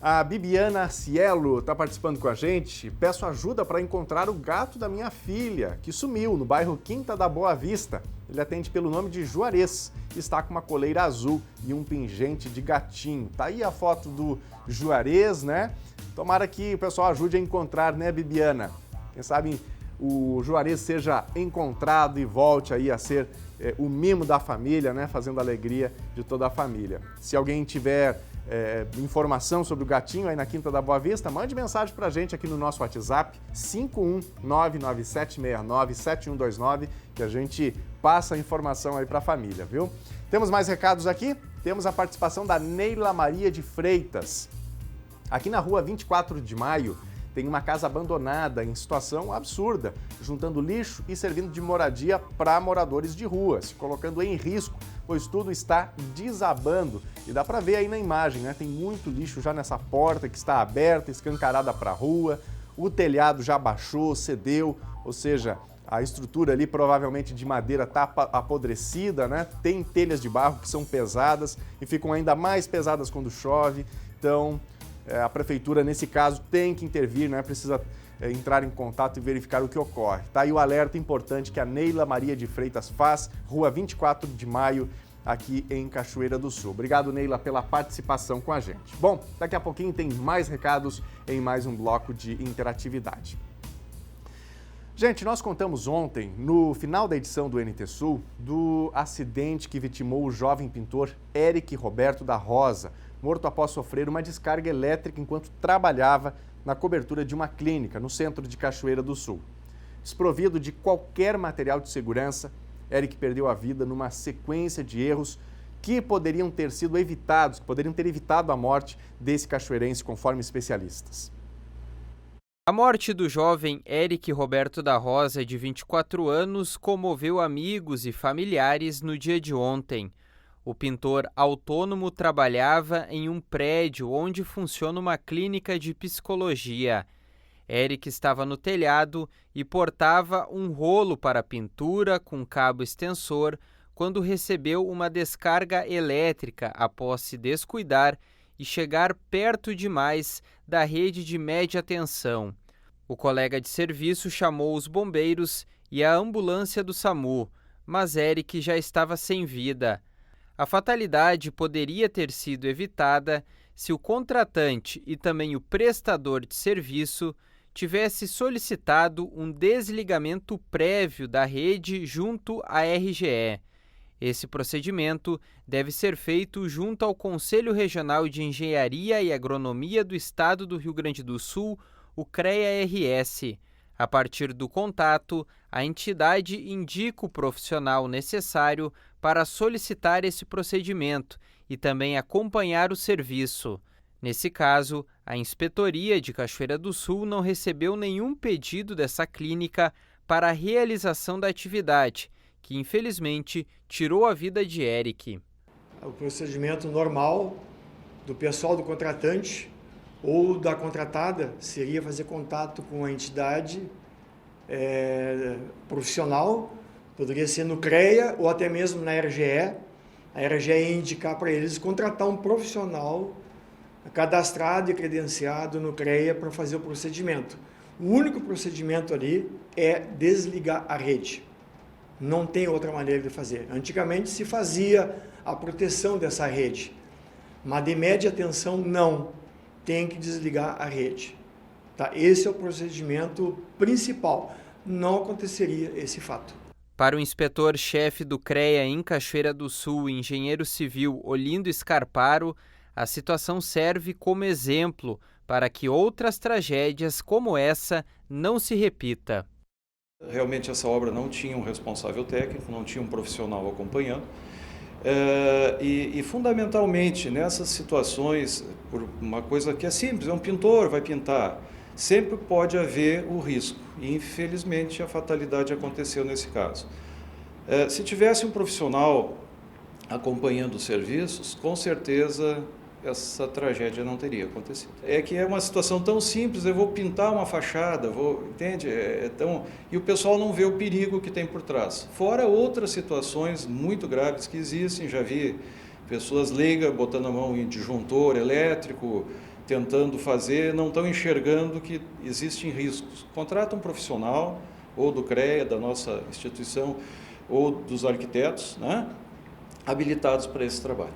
A: A Bibiana Cielo está participando com a gente. Peço ajuda para encontrar o gato da minha filha, que sumiu no bairro Quinta da Boa Vista. Ele atende pelo nome de Juarez, está com uma coleira azul e um pingente de gatinho. Tá aí a foto do Juarez, né? Tomara que o pessoal ajude a encontrar, né, Bibiana? Quem sabe o Juarez seja encontrado e volte aí a ser o mimo da família, né? Fazendo a alegria de toda a família. Se alguém tiver informação sobre o gatinho aí na Quinta da Boa Vista, mande mensagem pra gente aqui no nosso WhatsApp 51997697129, que a gente passa a informação aí pra família, viu? Temos mais recados aqui? Temos a participação da Neila Maria de Freitas. Aqui na rua 24 de Maio, tem uma casa abandonada em situação absurda, juntando lixo e servindo de moradia para moradores de rua, se colocando em risco, pois tudo está desabando. E dá para ver aí na imagem, né? Tem muito lixo já nessa porta que está aberta, escancarada para a rua, o telhado já baixou, cedeu, ou seja, a estrutura ali provavelmente de madeira está apodrecida, né? Tem telhas de barro que são pesadas e ficam ainda mais pesadas quando chove, então a prefeitura, nesse caso, tem que intervir, né? Precisa entrar em contato e verificar o que ocorre. Tá aí o alerta importante que a Neila Maria de Freitas faz, rua 24 de Maio, aqui em Cachoeira do Sul. Obrigado, Neila, pela participação com a gente. Bom, daqui a pouquinho tem mais recados em mais um bloco de interatividade. Gente, nós contamos ontem, no final da edição do NT Sul, do acidente que vitimou o jovem pintor Eric Roberto da Rosa, morto após sofrer uma descarga elétrica enquanto trabalhava na cobertura de uma clínica no centro de Cachoeira do Sul. Desprovido de qualquer material de segurança, Eric perdeu a vida numa sequência de erros que poderiam ter sido evitados, que poderiam ter evitado a morte desse cachoeirense, conforme especialistas.
B: A morte do jovem Eric Roberto da Rosa, de 24 anos, comoveu amigos e familiares no dia de ontem. O pintor autônomo trabalhava em um prédio onde funciona uma clínica de psicologia. Eric estava no telhado e portava um rolo para pintura com cabo extensor quando recebeu uma descarga elétrica após se descuidar e chegar perto demais da rede de média tensão. O colega de serviço chamou os bombeiros e a ambulância do SAMU, mas Eric já estava sem vida. A fatalidade poderia ter sido evitada se o contratante e também o prestador de serviço tivesse solicitado um desligamento prévio da rede junto à RGE. Esse procedimento deve ser feito junto ao Conselho Regional de Engenharia e Agronomia do Estado do Rio Grande do Sul, o CREA-RS. A partir do contato, a entidade indica o profissional necessário para solicitar esse procedimento e também acompanhar o serviço. Nesse caso, a Inspetoria de Cachoeira do Sul não recebeu nenhum pedido dessa clínica para a realização da atividade, que infelizmente tirou a vida de Eric.
J: O procedimento normal do pessoal do contratante ou da contratada seria fazer contato com a entidade profissional, poderia ser no CREA ou até mesmo na RGE. A RGE ia indicar para eles contratar um profissional cadastrado e credenciado no CREA para fazer o procedimento. O único procedimento ali é desligar a rede. Não tem outra maneira de fazer. Antigamente se fazia a proteção dessa rede, mas de média tensão não, tem que desligar a rede. Tá? Esse é o procedimento principal. Não aconteceria esse fato.
B: Para o inspetor-chefe do CREA em Cachoeira do Sul, engenheiro civil Olindo Scarparo, a situação serve como exemplo para que outras tragédias como essa não se repita.
K: Realmente essa obra não tinha um responsável técnico, não tinha um profissional acompanhando. E fundamentalmente nessas situações, por uma coisa que é simples, é um pintor, vai pintar, sempre pode haver o risco. E infelizmente a fatalidade aconteceu nesse caso. Se tivesse um profissional acompanhando os serviços, com certeza essa tragédia não teria acontecido. É que é uma situação tão simples, eu vou pintar uma fachada, entende? E o pessoal não vê o perigo que tem por trás. Fora outras situações muito graves que existem, já vi pessoas leigas botando a mão em disjuntor elétrico, tentando fazer, não estão enxergando que existem riscos. Contrata um profissional, ou do CREA, da nossa instituição, ou dos arquitetos, né, habilitados para esse trabalho.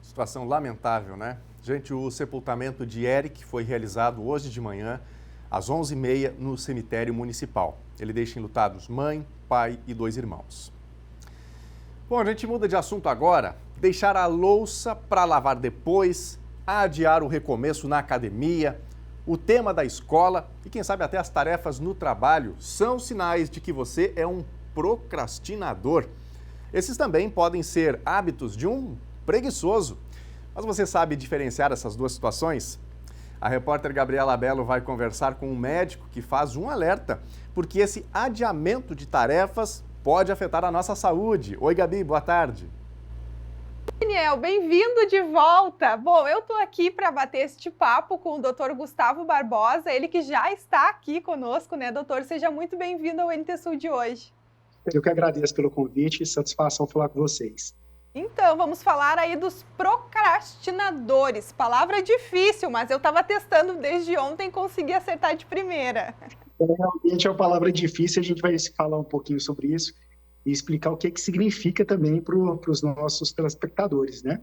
A: Situação lamentável, né? Gente, o sepultamento de Eric foi realizado hoje de manhã, às 11h30, no cemitério municipal. Ele deixa enlutados mãe, pai e 2 irmãos. Bom, a gente muda de assunto agora. Deixar a louça para lavar depois, adiar o recomeço na academia, o tema da escola e, quem sabe, até as tarefas no trabalho são sinais de que você é um procrastinador. Esses também podem ser hábitos de um preguiçoso. Mas você sabe diferenciar essas duas situações? A repórter Gabriela Belo vai conversar com um médico que faz um alerta, porque esse adiamento de tarefas pode afetar a nossa saúde. Oi, Gabi, boa tarde.
L: Daniel, bem-vindo de volta. Bom, eu estou aqui para bater este papo com o Dr. Gustavo Barbosa, ele que já está aqui conosco, né, doutor? Seja muito bem-vindo ao NT Sul de hoje.
M: Eu que agradeço pelo convite e satisfação falar com vocês.
L: Então, vamos falar aí dos procrastinadores. Palavra difícil, mas eu estava testando desde ontem e consegui acertar de primeira.
M: Realmente é uma palavra difícil, a gente vai falar um pouquinho sobre isso e explicar o que significa também para os nossos telespectadores, né?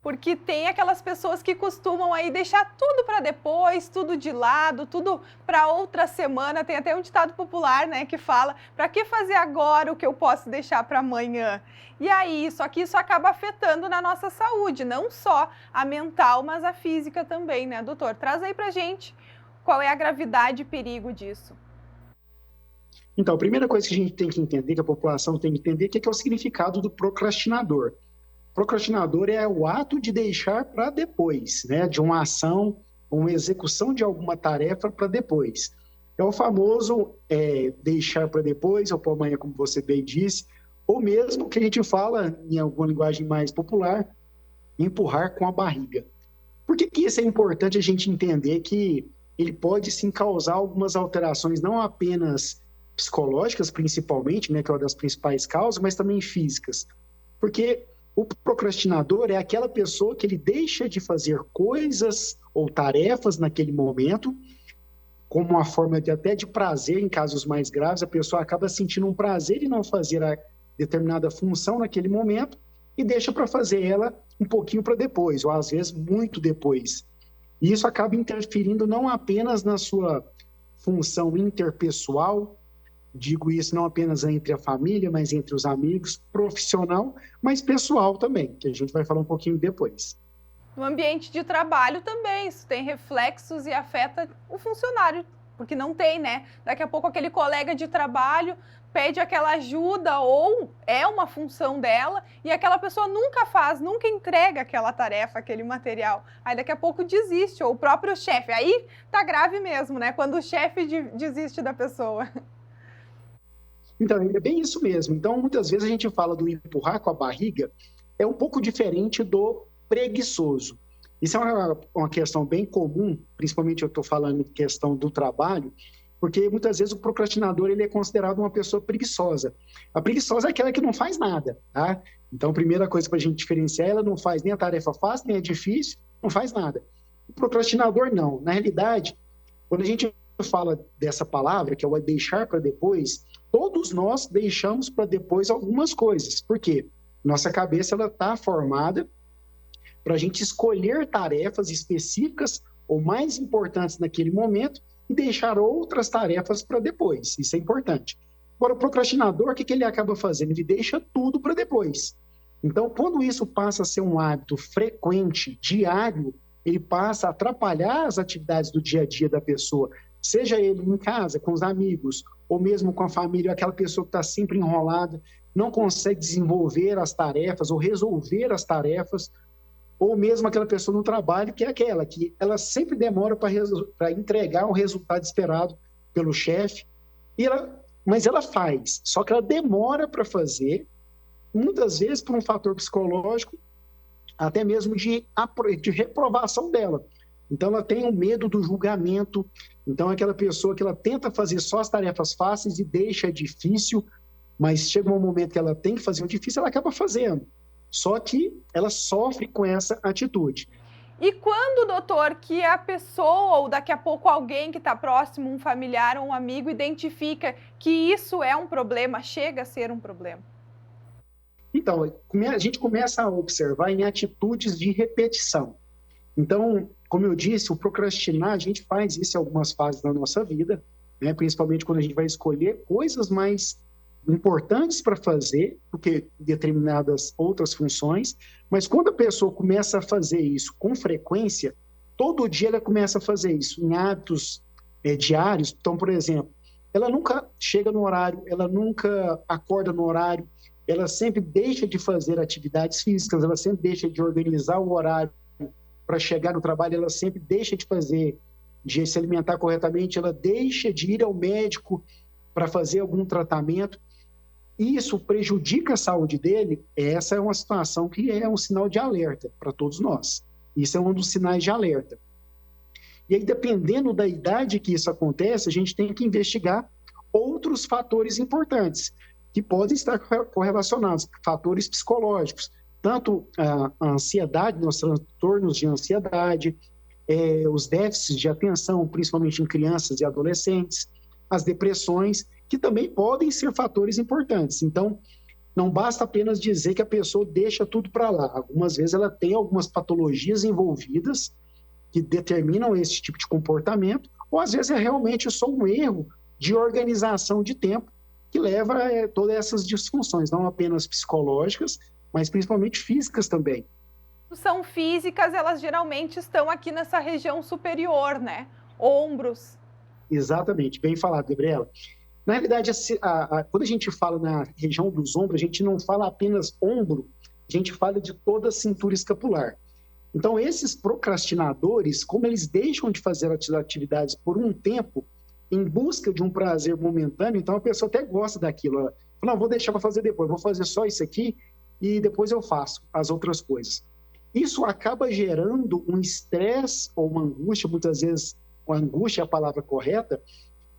L: Porque tem aquelas pessoas que costumam aí deixar tudo para depois, tudo de lado, tudo para outra semana. Tem até um ditado popular, né, que fala: para que fazer agora o que eu posso deixar para amanhã? E aí, só que isso acaba afetando na nossa saúde, não só a mental, mas a física também, né, doutor? Traz aí pra gente qual é a gravidade e perigo disso.
M: Então, a primeira coisa que a gente tem que entender, que a população tem que entender, que é o significado do procrastinador. Procrastinador é o ato de deixar para depois, né? De uma ação, uma execução de alguma tarefa para depois. É o famoso deixar para depois, ou para amanhã, como você bem disse, ou mesmo que a gente fala, em alguma linguagem mais popular, empurrar com a barriga. Por que isso é importante a gente entender que ele pode sim causar algumas alterações, não apenas psicológicas, principalmente, né, que é uma das principais causas, mas também físicas. Porque o procrastinador é aquela pessoa que ele deixa de fazer coisas ou tarefas naquele momento, como uma forma até de prazer. Em casos mais graves, a pessoa acaba sentindo um prazer em não fazer a determinada função naquele momento e deixa para fazer ela um pouquinho para depois, ou às vezes muito depois. E isso acaba interferindo não apenas na sua função interpessoal, digo isso não apenas entre a família, mas entre os amigos, profissional, mas pessoal também, que a gente vai falar um pouquinho depois.
L: No ambiente de trabalho também, isso tem reflexos e afeta o funcionário, porque não tem, né? Daqui a pouco aquele colega de trabalho pede aquela ajuda ou é uma função dela e aquela pessoa nunca faz, nunca entrega aquela tarefa, aquele material. Aí daqui a pouco desiste, ou o próprio chefe. Aí tá grave mesmo, né? Quando o chefe desiste da pessoa.
M: Então, é bem isso mesmo. Então, muitas vezes a gente fala do empurrar com a barriga, é um pouco diferente do preguiçoso. Isso é uma questão bem comum, principalmente eu estou falando de questão do trabalho, porque muitas vezes o procrastinador ele é considerado uma pessoa preguiçosa. A preguiçosa é aquela que não faz nada, tá? Então, a primeira coisa para a gente diferenciar, ela não faz nem a tarefa fácil, nem é difícil, não faz nada. O procrastinador não. Na realidade, quando a gente fala dessa palavra, que é o deixar para depois, todos nós deixamos para depois algumas coisas. Por quê? Nossa cabeça está formada para a gente escolher tarefas específicas ou mais importantes naquele momento e deixar outras tarefas para depois. Isso é importante. Agora, o procrastinador, o que ele acaba fazendo? Ele deixa tudo para depois. Então, quando isso passa a ser um hábito frequente, diário, ele passa a atrapalhar as atividades do dia a dia da pessoa, seja ele em casa, com os amigos, ou mesmo com a família, aquela pessoa que está sempre enrolada, não consegue desenvolver as tarefas ou resolver as tarefas, ou mesmo aquela pessoa no trabalho, que é aquela que ela sempre demora para entregar o resultado esperado pelo chefe, mas ela faz, só que ela demora para fazer, muitas vezes por um fator psicológico, até mesmo de reprovação dela. Então, ela tem o medo do julgamento. Então, é aquela pessoa que ela tenta fazer só as tarefas fáceis e deixa difícil, mas chega um momento que ela tem que fazer o difícil, ela acaba fazendo. Só que ela sofre com essa atitude.
L: E quando, doutor, que a pessoa, ou daqui a pouco alguém que está próximo, um familiar ou um amigo, identifica que isso é um problema, chega a ser um problema?
M: Então, a gente começa a observar em atitudes de repetição. Então, como eu disse, o procrastinar, a gente faz isso em algumas fases da nossa vida, né? Principalmente quando a gente vai escolher coisas mais importantes para fazer do que determinadas outras funções, mas quando a pessoa começa a fazer isso com frequência, todo dia ela começa a fazer isso em hábitos diários. Então, por exemplo, ela nunca chega no horário, ela nunca acorda no horário, ela sempre deixa de fazer atividades físicas, ela sempre deixa de organizar o horário para chegar no trabalho, ela sempre deixa de se alimentar corretamente, ela deixa de ir ao médico para fazer algum tratamento. Isso prejudica a saúde dele. Essa é uma situação que é um sinal de alerta para todos nós. Isso é um dos sinais de alerta. E aí, dependendo da idade que isso acontece, a gente tem que investigar outros fatores importantes que podem estar correlacionados, fatores psicológicos, tanto a ansiedade, os transtornos de ansiedade, os déficits de atenção, principalmente em crianças e adolescentes, as depressões, que também podem ser fatores importantes. Então, não basta apenas dizer que a pessoa deixa tudo para lá. Algumas vezes ela tem algumas patologias envolvidas que determinam esse tipo de comportamento, ou às vezes é realmente só um erro de organização de tempo que leva a todas essas disfunções, não apenas psicológicas, mas principalmente físicas também.
L: São físicas, elas geralmente estão aqui nessa região superior, né? Ombros.
M: Exatamente, bem falado, Gabriela. Na realidade, quando a gente fala na região dos ombros, a gente não fala apenas ombro, a gente fala de toda a cintura escapular. Então, esses procrastinadores, como eles deixam de fazer as atividades por um tempo, em busca de um prazer momentâneo, então a pessoa até gosta daquilo. Ela fala, não, vou deixar para fazer depois, vou fazer só isso aqui e depois eu faço as outras coisas. Isso acaba gerando um estresse ou uma angústia, muitas vezes a angústia é a palavra correta,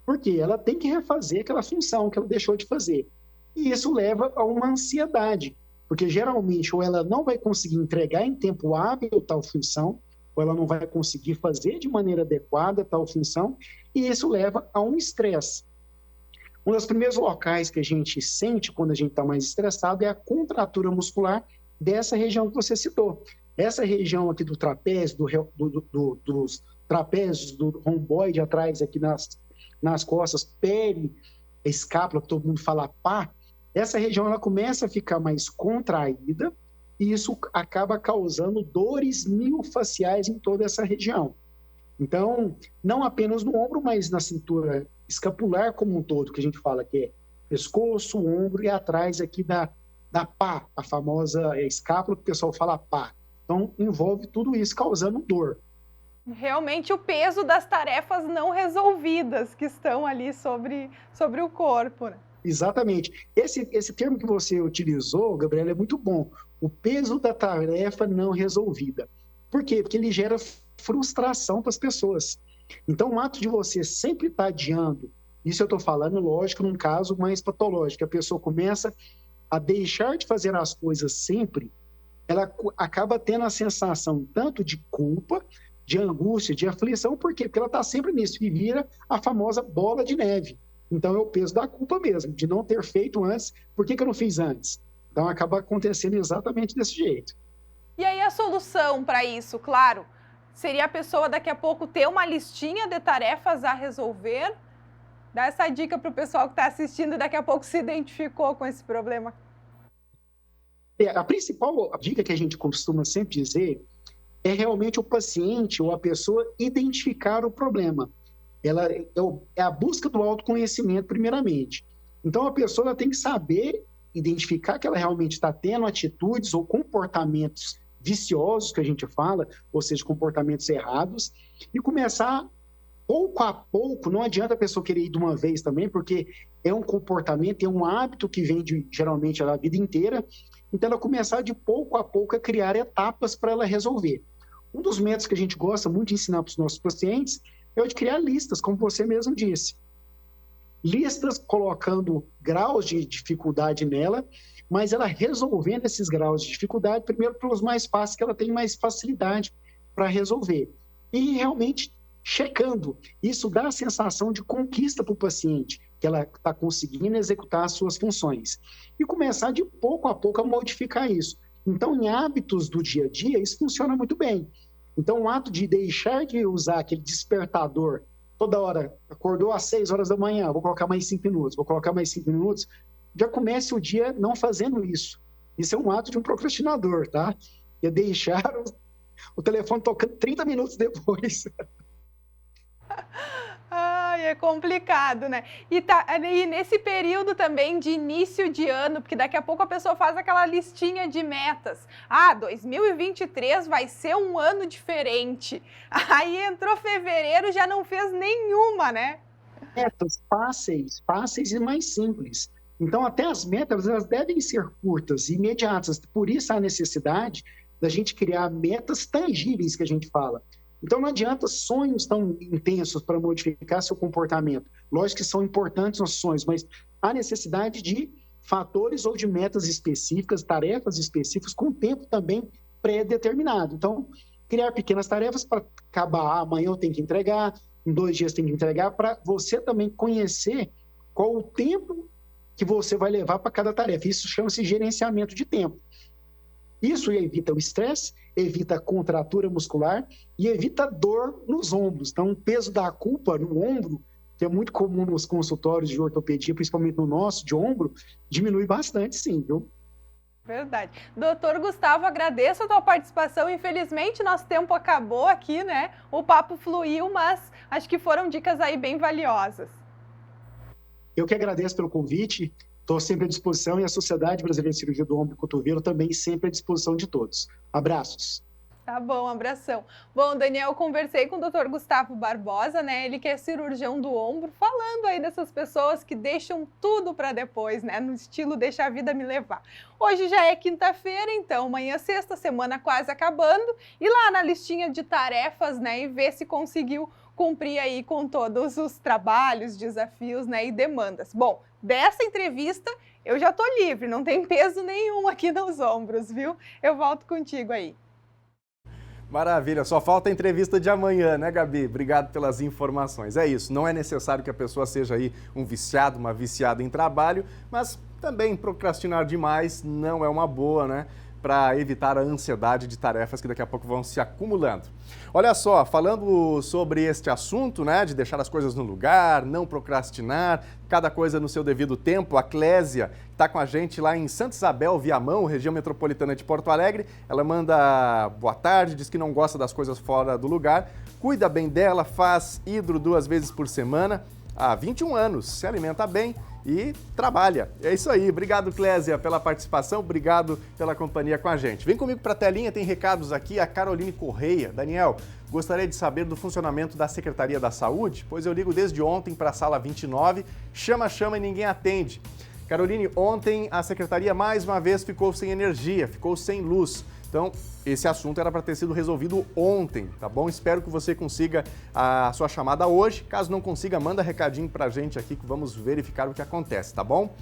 M: porque ela tem que refazer aquela função que ela deixou de fazer. E isso leva a uma ansiedade, porque geralmente ou ela não vai conseguir entregar em tempo hábil tal função, ou ela não vai conseguir fazer de maneira adequada tal função, e isso leva a um estresse. Um dos primeiros locais que a gente sente quando a gente está mais estressado é a contratura muscular dessa região que você citou. Essa região aqui do trapézio, dos trapézios, do romboide atrás aqui nas costas, escápula, que todo mundo fala pá, essa região ela começa a ficar mais contraída e isso acaba causando dores miofasciais em toda essa região. Então, não apenas no ombro, mas na cintura escapular como um todo, que a gente fala que é pescoço, ombro e atrás aqui da pá, a famosa escápula, que o pessoal fala pá. Então, envolve tudo isso causando dor.
L: Realmente o peso das tarefas não resolvidas que estão ali sobre o corpo, né?
M: Exatamente. Esse termo que você utilizou, Gabriela, é muito bom. O peso da tarefa não resolvida. Por quê? Porque ele gera frustração para as pessoas. Então, o ato de você sempre estar adiando, isso eu estou falando, lógico, num caso mais patológico, a pessoa começa a deixar de fazer as coisas sempre, ela acaba tendo a sensação tanto de culpa, de angústia, de aflição. Por quê? Porque ela está sempre nisso e vira a famosa bola de neve. Então, é o peso da culpa mesmo, de não ter feito antes. Por que eu não fiz antes? Então, acaba acontecendo exatamente desse jeito.
L: E aí, a solução para isso, claro, seria a pessoa daqui a pouco ter uma listinha de tarefas a resolver? Dá essa dica para o pessoal que está assistindo e daqui a pouco se identificou com esse problema.
M: A principal dica que a gente costuma sempre dizer é realmente o paciente ou a pessoa identificar o problema. Ela é a busca do autoconhecimento, primeiramente. Então, a pessoa tem que saber identificar que ela realmente está tendo atitudes ou comportamentos viciosos, que a gente fala, ou seja, comportamentos errados, e começar a pouco a pouco, não adianta a pessoa querer ir de uma vez também, porque é um comportamento, é um hábito que vem geralmente a vida inteira. Então, ela começar de pouco a pouco a criar etapas para ela resolver. Um dos métodos que a gente gosta muito de ensinar para os nossos pacientes é o de criar listas, como você mesmo disse. Listas colocando graus de dificuldade nela, mas ela resolvendo esses graus de dificuldade, primeiro pelos mais fáceis, que ela tem mais facilidade para resolver. E realmente checando. Isso dá a sensação de conquista para o paciente, que ela está conseguindo executar as suas funções. E começar de pouco a pouco a modificar isso. Então, em hábitos do dia a dia, isso funciona muito bem. Então, o ato de deixar de usar aquele despertador toda hora, acordou às 6 horas da manhã, vou colocar mais 5 minutos, vou colocar mais 5 minutos, já comece o dia não fazendo isso. Isso é um ato de um procrastinador, tá? É deixar o telefone tocando 30 minutos depois.
L: Ai, é complicado, né? E nesse período também de início de ano, porque daqui a pouco a pessoa faz aquela listinha de metas. 2023 vai ser um ano diferente. Aí entrou fevereiro, já não fez nenhuma, né?
M: Metas fáceis e mais simples. Então, até as metas, elas devem ser curtas e imediatas. Por isso, a necessidade da gente criar metas tangíveis, que a gente fala. Então, não adianta sonhos tão intensos para modificar seu comportamento. Lógico que são importantes os sonhos, mas há necessidade de fatores ou de metas específicas, tarefas específicas, com tempo também pré-determinado. Então, criar pequenas tarefas para acabar, amanhã eu tenho que entregar, em 2 dias tem que entregar, para você também conhecer qual o tempo que você vai levar para cada tarefa. Isso chama-se gerenciamento de tempo. Isso evita o estresse, evita a contratura muscular e evita dor nos ombros. Então, o peso da culpa no ombro, que é muito comum nos consultórios de ortopedia, principalmente no nosso, de ombro, diminui bastante, sim, viu?
L: Verdade. Doutor Gustavo, agradeço a tua participação. Infelizmente, nosso tempo acabou aqui, né? O papo fluiu, mas acho que foram dicas aí bem valiosas.
M: Eu que agradeço pelo convite. Estou sempre à disposição e a Sociedade Brasileira de Cirurgia do Ombro e Cotovelo também sempre à disposição de todos. Abraços.
L: Tá bom, abração. Bom, Daniel, eu conversei com o Dr. Gustavo Barbosa, né? Ele que é cirurgião do ombro, falando aí dessas pessoas que deixam tudo para depois, né? No estilo deixa a vida me levar. Hoje já é quinta-feira, então amanhã sexta, semana quase acabando. E lá na listinha de tarefas, né? E ver se conseguiu cumprir aí com todos os trabalhos, desafios, né? E demandas. Bom, dessa entrevista eu já tô livre, não tem peso nenhum aqui nos ombros, viu? Eu volto contigo aí.
A: Maravilha, só falta a entrevista de amanhã, né, Gabi? Obrigado pelas informações. É isso, não é necessário que a pessoa seja aí um viciado, uma viciada em trabalho, mas também procrastinar demais não é uma boa, né? Para evitar a ansiedade de tarefas que daqui a pouco vão se acumulando. Olha só, falando sobre este assunto, né, de deixar as coisas no lugar, não procrastinar, cada coisa no seu devido tempo, a Clésia está com a gente lá em Santa Isabel, Viamão, região metropolitana de Porto Alegre. Ela manda boa tarde, diz que não gosta das coisas fora do lugar, cuida bem dela, faz hidro 2 vezes por semana, há 21 anos, se alimenta bem e trabalha. É isso aí. Obrigado, Clésia, pela participação. Obrigado pela companhia com a gente. Vem comigo para a telinha, tem recados aqui. A Caroline Correia. Daniel, gostaria de saber do funcionamento da Secretaria da Saúde, pois eu ligo desde ontem para a sala 29, chama e ninguém atende. Caroline, ontem a Secretaria mais uma vez ficou sem energia, ficou sem luz. Então, esse assunto era para ter sido resolvido ontem, tá bom? Espero que você consiga a sua chamada hoje. Caso não consiga, manda recadinho pra gente aqui que vamos verificar o que acontece, tá bom?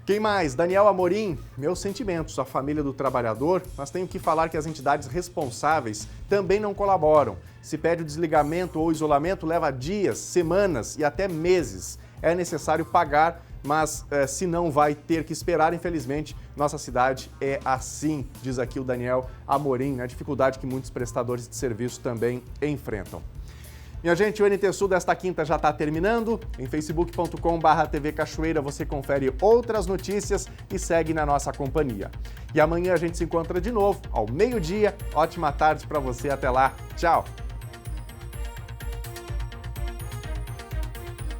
A: Quem mais? Daniel Amorim, meus sentimentos, a família do trabalhador, mas tenho que falar que as entidades responsáveis também não colaboram. Se pede o desligamento ou isolamento, leva dias, semanas e até meses. É necessário pagar, mas se não vai ter que esperar, infelizmente, nossa cidade é assim, diz aqui o Daniel Amorim, a dificuldade que muitos prestadores de serviço também enfrentam. Minha gente, o NT Sul desta quinta já está terminando. Em facebook.com/TV Cachoeira você confere outras notícias e segue na nossa companhia. E amanhã a gente se encontra de novo, ao meio-dia. Ótima tarde para você, até lá. Tchau!